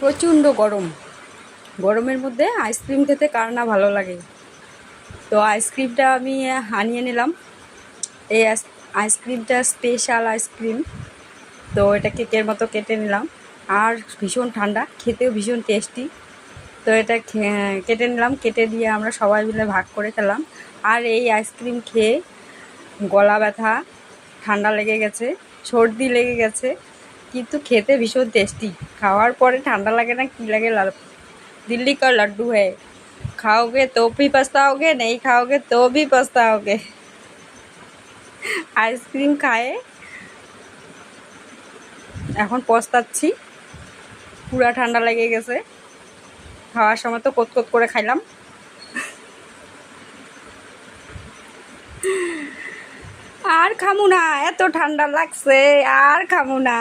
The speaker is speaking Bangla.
প্রচণ্ড গরম। গরমের মধ্যে আইসক্রিম খেতে কার না ভালো লাগে। তো আইসক্রিমটা আমি আনিয়ে নিলাম। এই আইসক্রিমটা স্পেশাল আইসক্রিম। তো এটা কেকের মতো কেটে নিলাম, আর ভীষণ ঠান্ডা, খেতেও ভীষণ টেস্টি। তো এটা কেটে নিলাম, কেটে দিয়ে আমরা সবাই মিলে ভাগ করে খেলাম। আর এই আইসক্রিম খেয়ে গলা ব্যথা, ঠান্ডা লেগে গেছে, সর্দি লেগে গেছে, কিন্তু খেতে ভীষণ টেস্টি। খাওয়ার পরে ঠান্ডা লাগে না, কী লাগে, दिल्ली का लड्डू है, खाओगे तो भी पछताओगे, नहीं खाओगे तो भी पछताओगे। আইসক্রিম খায়ে এখন পস্তাচ্ছি, পুরা ঠান্ডা লেগে গেছে। খাওয়ার সময় তো কোত করে খাইলাম। আর খামু না, এত ঠান্ডা লাগছে, আর খামু না।